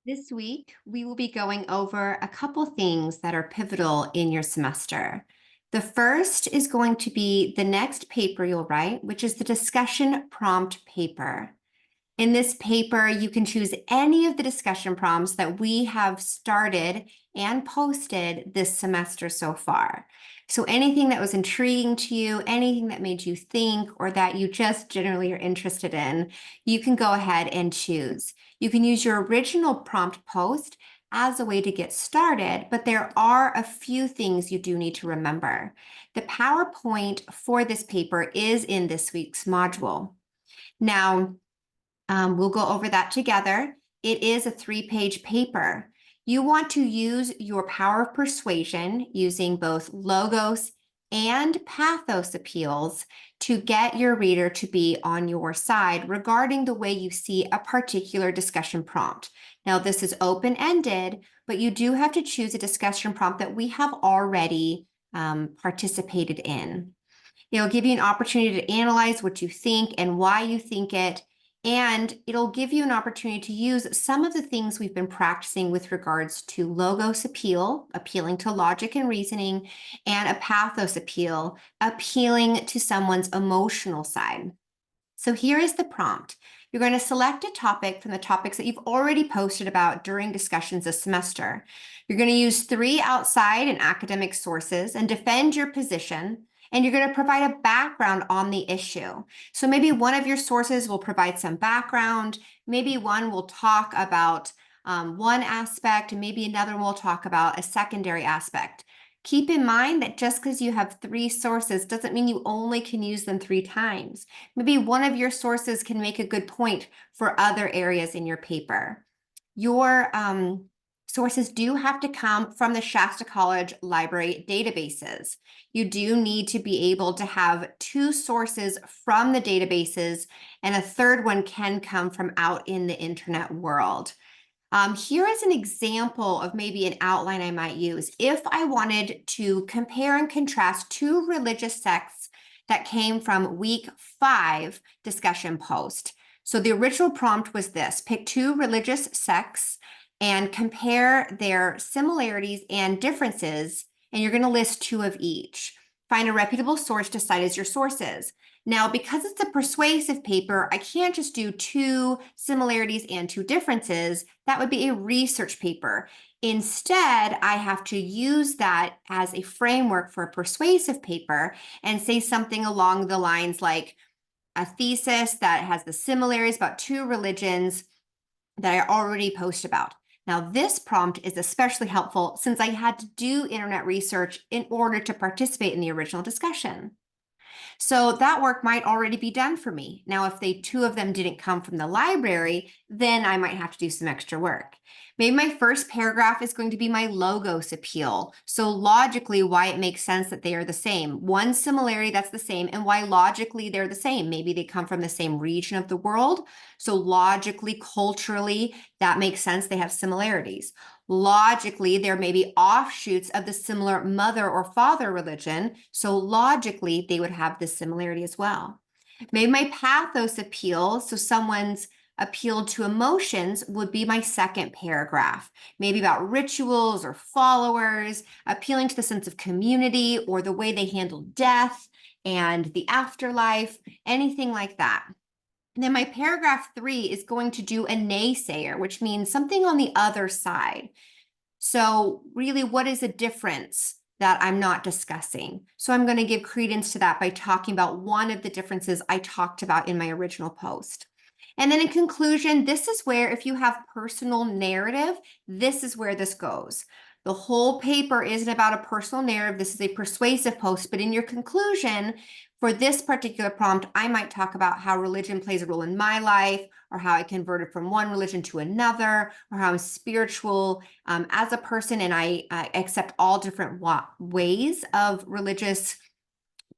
This week, we will be going over a couple things that are pivotal in your semester. The first is going to be the next paper you'll write, which is the discussion prompt paper. In this paper, you can choose any of the discussion prompts that we have started and posted this semester so far. So anything that was intriguing to you, anything that made you think, or that you just generally are interested in, you can go ahead and choose. You can use your original prompt post as a way to get started, but there are a few things you do need to remember. The PowerPoint for this paper is in this week's module. Now, we'll go over that together. It is a 3-page paper. You want to use your power of persuasion using both logos and pathos appeals to get your reader to be on your side regarding the way you see a particular discussion prompt. Now, this is open-ended, but you do have to choose a discussion prompt that we have already participated in. It'll give you an opportunity to analyze what you think and why you think it, and it'll give you an opportunity to use some of the things we've been practicing with regards to logos appeal, appealing to logic and reasoning, and a pathos appeal, appealing to someone's emotional side. So here is the prompt. You're going to select a topic from the topics that you've already posted about during discussions this semester. You're going to use 3 outside and academic sources and defend your position. And you're going to provide a background on the issue. So maybe one of your sources will provide some background. Maybe one will talk about one aspect, and maybe another will talk about a secondary aspect. Keep in mind that just because you have 3 sources doesn't mean you only can use them 3 times. Maybe one of your sources can make a good point for other areas in your paper. Your sources do have to come from the Shasta College Library databases. You do need to be able to have 2 sources from the databases, and a third one can come from out in the internet world. Here is an example of maybe an outline I might use. If I wanted to compare and contrast 2 religious sects that came from week 5 discussion post. So the original prompt was this: pick 2 religious sects and compare their similarities and differences, and you're going to list 2 of each. Find a reputable source to cite as your sources. Now, because it's a persuasive paper, I can't just do 2 similarities and 2 differences. That would be a research paper. Instead, I have to use that as a framework for a persuasive paper and say something along the lines like a thesis that has the similarities about 2 religions that I already post about. Now, this prompt is especially helpful since I had to do internet research in order to participate in the original discussion. So that work might already be done for me. Now, if 2 of them didn't come from the library, then I might have to do some extra work. Maybe my first paragraph is going to be my logos appeal. So logically, why it makes sense that they are the same. One similarity that's the same, and why logically they're the same. Maybe they come from the same region of the world. So logically, culturally, that makes sense. They have similarities. Logically, there may be offshoots of the similar mother or father religion. So logically, they would have this similarity as well. Maybe my pathos appeal, so someone's appeal to emotions, would be my second paragraph. Maybe about rituals or followers, appealing to the sense of community or the way they handle death and the afterlife, anything like that. And then my paragraph 3 is going to do a naysayer, which means something on the other side. So really, what is a difference that I'm not discussing? So I'm going to give credence to that by talking about one of the differences I talked about in my original post. And then in conclusion, this is where, if you have personal narrative, this is where this goes. The whole paper isn't about a personal narrative. This is a persuasive post, but in your conclusion, for this particular prompt, I might talk about how religion plays a role in my life, or how I converted from one religion to another, or how I'm spiritual as a person, and I accept all different ways of religious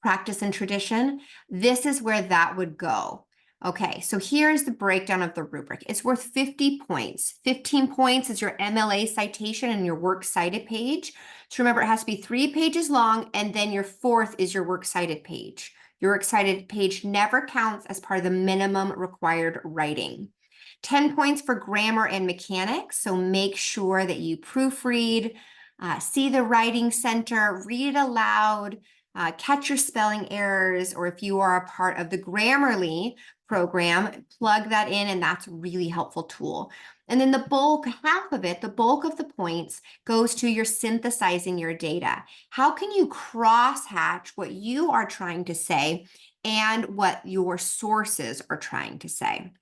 practice and tradition. This is where that would go. Okay, so here's the breakdown of the rubric. It's worth 50 points. 15 points is your MLA citation and your works cited page. So remember, it has to be 3 pages long, and then your 4th is your works cited page. Your works cited page never counts as part of the minimum required writing. 10 points for grammar and mechanics. So make sure that you proofread, see the writing center, read aloud, catch your spelling errors, or if you are a part of the Grammarly program, plug that in, and that's a really helpful tool. And then the bulk, half of it, the bulk of the points goes to your synthesizing your data. How can you crosshatch what you are trying to say and what your sources are trying to say?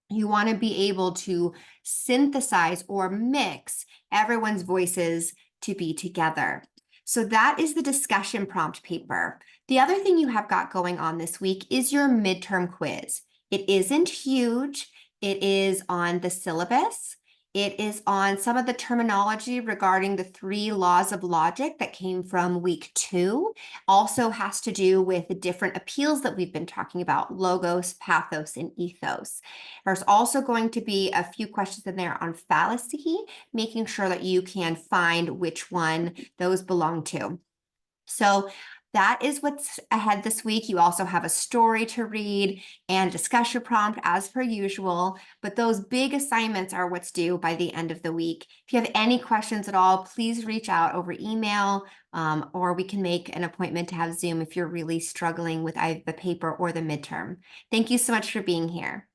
You want to be able to synthesize or mix everyone's voices to be together. So that is the discussion prompt paper. The other thing you have got going on this week is your midterm quiz. It isn't huge. It is on the syllabus. It is on some of the terminology regarding the 3 laws of logic that came from week 2. Also has to do with the different appeals that we've been talking about, logos, pathos, and ethos. There's also going to be a few questions in there on fallacy, making sure that you can find which one those belong to. So that is what's ahead this week. You also have a story to read and a discussion prompt as per usual, but those big assignments are what's due by the end of the week. If you have any questions at all, please reach out over email, or we can make an appointment to have Zoom if you're really struggling with either the paper or the midterm. Thank you so much for being here.